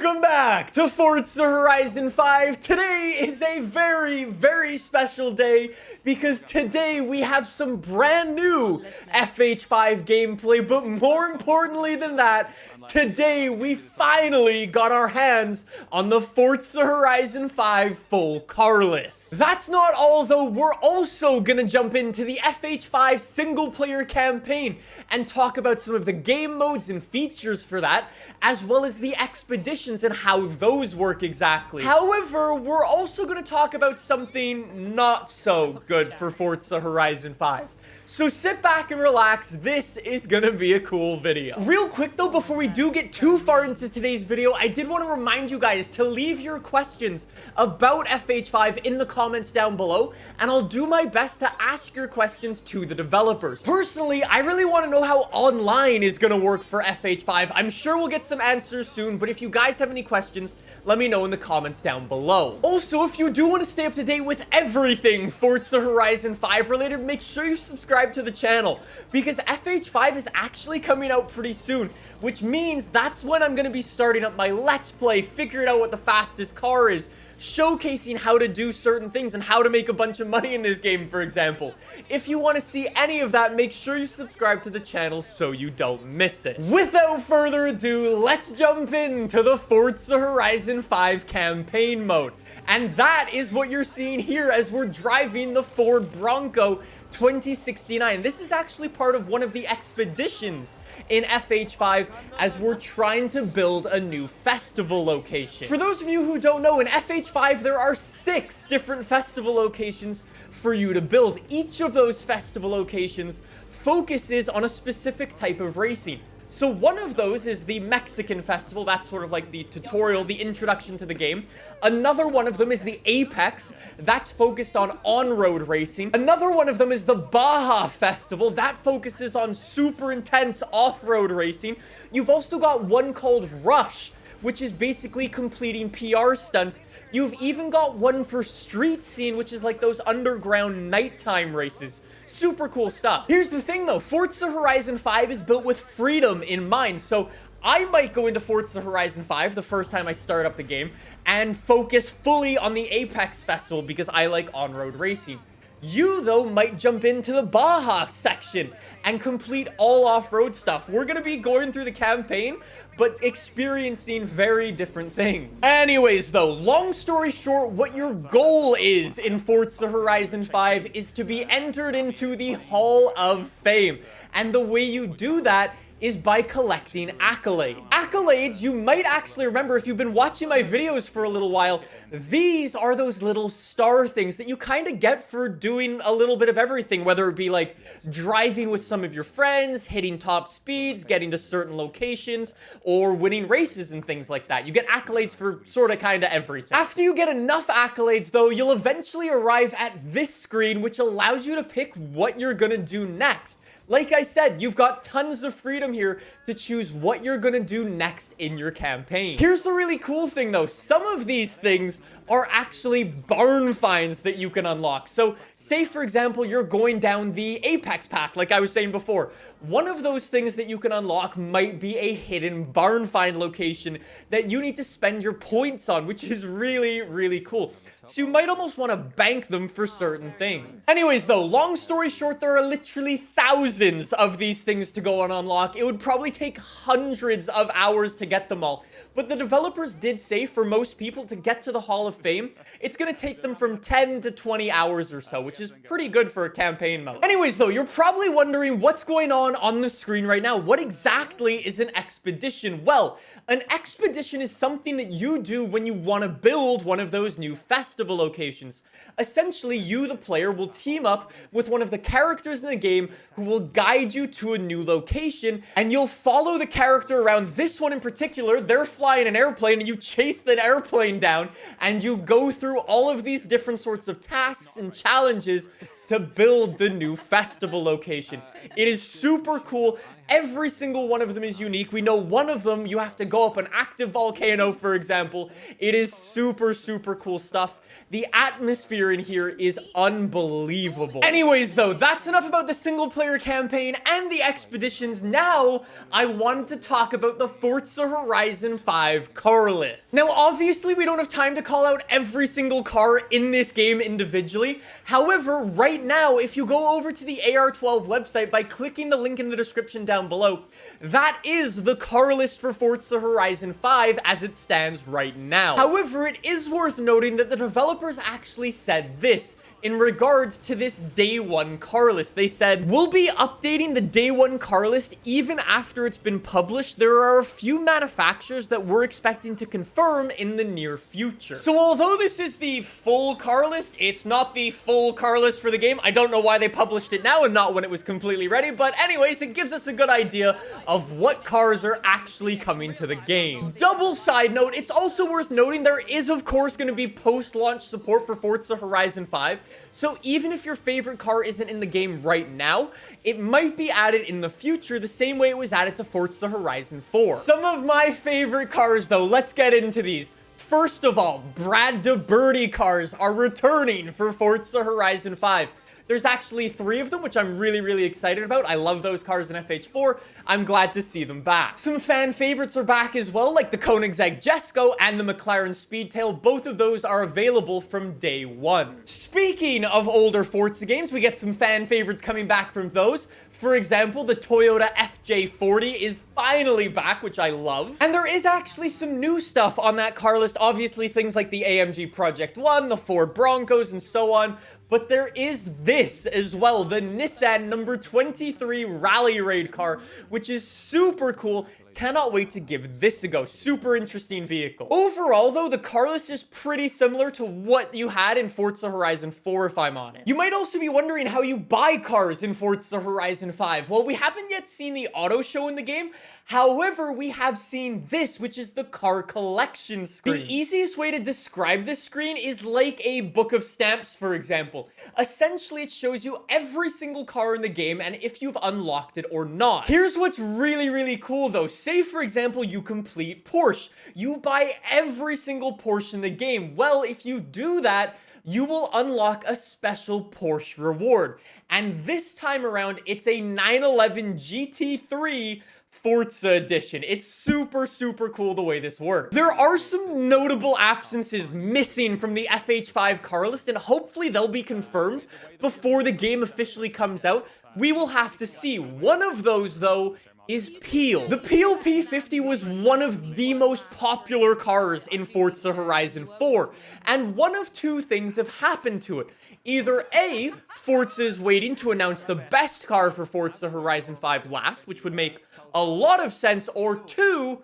Welcome back to Forza Horizon 5. Today is a very special day because today we have some brand new FH5 gameplay, but more importantly than that, today we finally got our hands on the Forza Horizon 5 full car list. That's not all though, we're also gonna jump into the FH5 single player campaign and talk about some of the game modes and features for that, as well as the expeditions and how those work exactly. However, we're also going to talk about something not so good for Forza Horizon 5. So sit back and relax, this is gonna be a cool video. Real quick though, before we do get too far into today's video, I did want to remind you guys to leave your questions about FH5 in the comments down below, and I'll do my best to ask your questions to the developers. Personally, I really want to know how online is gonna work for FH5. I'm sure we'll get some answers soon, but if you guys have any questions, let me know in the comments down below. Also, if you do want to stay up to date with everything Forza Horizon 5 related, make sure you subscribe to the channel, because FH5 is actually coming out pretty soon, which means that's when I'm going to be starting up my Let's Play, figuring out what the fastest car is, showcasing how to do certain things and how to make a bunch of money in this game, for example. If you want to see any of that, make sure you subscribe to the channel so you don't miss it. Without further ado, let's jump into the Forza Horizon 5 campaign mode. And that is what you're seeing here as we're driving the Ford Bronco 2069. This is actually part of one of the expeditions in FH5 as we're trying to build a new festival location. For those of you who don't know, in FH5 there are 6 different festival locations for you to build. Each of those festival locations focuses on a specific type of racing. So one of those is the Mexican festival. That's sort of like the tutorial, the introduction to the game. Another one of them is the Apex. That's focused on on-road racing. Another one of them is the Baja festival. That focuses on super intense off-road racing. You've also got one called Rush, which is basically completing PR stunts. You've even got one for Street Scene, which is like those underground nighttime races. Super cool stuff. Here's the thing though, Forza Horizon 5 is built with freedom in mind, so I might go into Forza Horizon 5 the first time I start up the game and focus fully on the Apex Festival because I like on-road racing. You, though, might jump into the Baja section and complete all off-road stuff. We're gonna be going through the campaign, but experiencing very different things. Anyways, though, long story short, what your goal is in Forza Horizon 5 is to be entered into the Hall of Fame. And the way you do that is by collecting accolades. Accolades, you might actually remember if you've been watching my videos for a little while, these are those little star things that you kind of get for doing a little bit of everything, whether it be like driving with some of your friends, hitting top speeds, getting to certain locations, or winning races and things like that. You get accolades for sort of kind of everything. After you get enough accolades though, you'll eventually arrive at this screen, which allows you to pick what you're gonna do next. Like I said, you've got tons of freedom here to choose what you're gonna do next in your campaign. Here's the really cool thing though, some of these things are actually barn finds that you can unlock. So say for example, you're going down the Apex path, like I was saying before. One of those things that you can unlock might be a hidden barn find location that you need to spend your points on, which is really cool. So you might almost want to bank them for certain things. Anyways though, long story short, there are literally thousands of these things to go and unlock. It would probably take hundreds of hours to get them all. But the developers did say for most people to get to the Hall of Fame, it's going to take them from 10 to 20 hours or so, which is pretty good for a campaign mode. Anyways though, you're probably wondering what's going on the screen right now. What exactly is an expedition? Well, an expedition is something that you do when you want to build one of those new festival locations. Essentially, you, the player, will team up with one of the characters in the game who will guide you to a new location, and you'll follow the character around. This one in particular, they're flying an airplane, and you chase that airplane down, and you go through all of these different sorts of tasks and challenges to build the new festival location. It is super cool. Every single one of them is unique. We know one of them, you have to go up an active volcano, for example. It is super, super cool stuff. The atmosphere in here is unbelievable. Anyways, though, that's enough about the single-player campaign and the expeditions. Now, I wanted to talk about the Forza Horizon 5 car list. Now, obviously, we don't have time to call out every single car in this game individually. However, right now, if you go over to the AR12 website by clicking the link in the description down below, that is the car list for Forza Horizon 5 as it stands right now. However, it is worth noting that the developers actually said this in regards to this day one car list. They said, we'll be updating the day one car list even after it's been published. There are a few manufacturers that we're expecting to confirm in the near future. So although this is the full car list, it's not the full car list for the game. I don't know why they published it now and not when it was completely ready, but anyways, it gives us a good idea of what cars are actually coming to the game. Double side note, it's also worth noting there is of course going to be post-launch support for Forza Horizon 5. So even if your favorite car isn't in the game right now, it might be added in the future the same way it was added to Forza Horizon 4. Some of my favorite cars though, let's get into these. First of all, Brad DeBirdie cars are returning for Forza Horizon 5. There's actually 3 of them, which I'm really excited about. I love those cars in FH4. I'm glad to see them back. Some fan favorites are back as well, like the Koenigsegg Jesko and the McLaren Speedtail. Both of those are available from day one. Speaking of older Forza games, we get some fan favorites coming back from those. For example, the Toyota FJ40 is finally back, which I love. And there is actually some new stuff on that car list. Obviously, things like the AMG Project 1, the Ford Broncos, and so on. But there is this as well, the Nissan number 23 Rally Raid car, which is super cool. Cannot wait to give this a go. Super interesting vehicle. Overall, though, the car list is pretty similar to what you had in Forza Horizon 4, if I'm honest. You might also be wondering how you buy cars in Forza Horizon 5. Well, we haven't yet seen the auto show in the game. However, we have seen this, which is the car collection screen. The easiest way to describe this screen is like a book of stamps, for example. Essentially, it shows you every single car in the game and if you've unlocked it or not. Here's what's really cool, though. Say, for example, you complete Porsche. You buy every single Porsche in the game. Well, if you do that, you will unlock a special Porsche reward. And this time around, it's a 911 GT3 Forza edition. It's super cool the way this works. There are some notable absences missing from the FH5 car list, and hopefully they'll be confirmed before the game officially comes out. We will have to see. One of those, though, is Peel. The Peel P50 was one of the most popular cars in Forza Horizon 4, and one of 2 things have happened to it. Either A, Forza is waiting to announce the best car for Forza Horizon 5 last, which would make a lot of sense, or 2,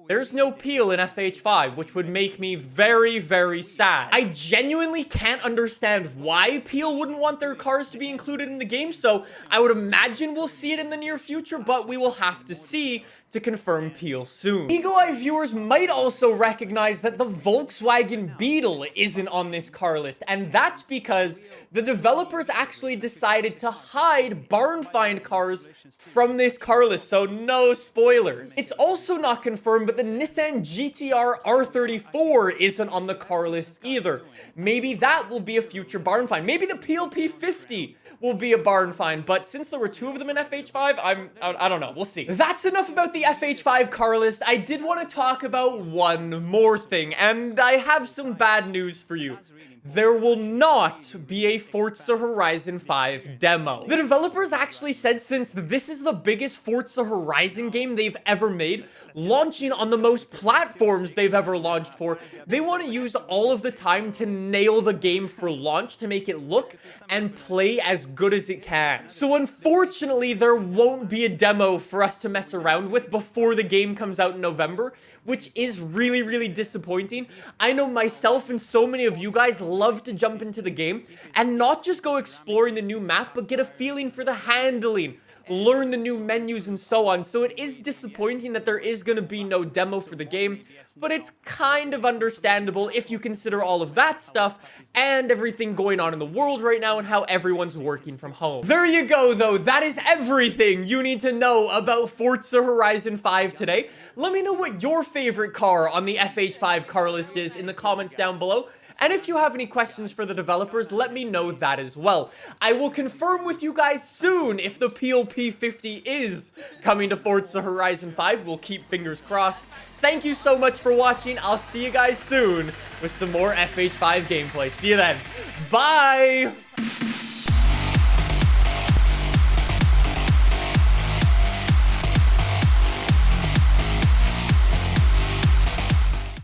there's no Peel in FH5, which would make me very sad. I genuinely can't understand why Peel wouldn't want their cars to be included in the game, so I would imagine we'll see it in the near future, but we will have to see to confirm Peel soon. Eagle Eye viewers might also recognize that the Volkswagen Beetle isn't on this car list, and that's because the developers actually decided to hide barn find cars from this car list, so no spoilers. It's also not confirmed, but the Nissan GTR R34 isn't on the car list either. Maybe that will be a future barn find. Maybe the Peel P50 will be a barn find, but since there were 2 of them in FH5, I don't know. We'll see. That's enough about the FH5 car list. I did want to talk about one more thing, and I have some bad news for you. There will not be a Forza Horizon 5 demo. The developers actually said since this is the biggest Forza Horizon game they've ever made, launching on the most platforms they've ever launched for, they want to use all of the time to nail the game for launch to make it look and play as good as it can. So unfortunately, there won't be a demo for us to mess around with before the game comes out in November, which is really disappointing. I know myself and so many of you guys love to jump into the game and not just go exploring the new map, but get a feeling for the handling, learn the new menus and so on. So it is disappointing that there is going to be no demo for the game. but it's kind of understandable if you consider all of that stuff and everything going on in the world right now and how everyone's working from home. There you go, though. That is everything you need to know about Forza Horizon 5 today. Let me know what your favorite car on the FH5 car list is in the comments down below. And if you have any questions for the developers, let me know that as well. I will confirm with you guys soon if the PLP 50 is coming to Forza Horizon 5. We'll keep fingers crossed. Thank you so much for watching. I'll see you guys soon with some more FH5 gameplay. See you then. Bye!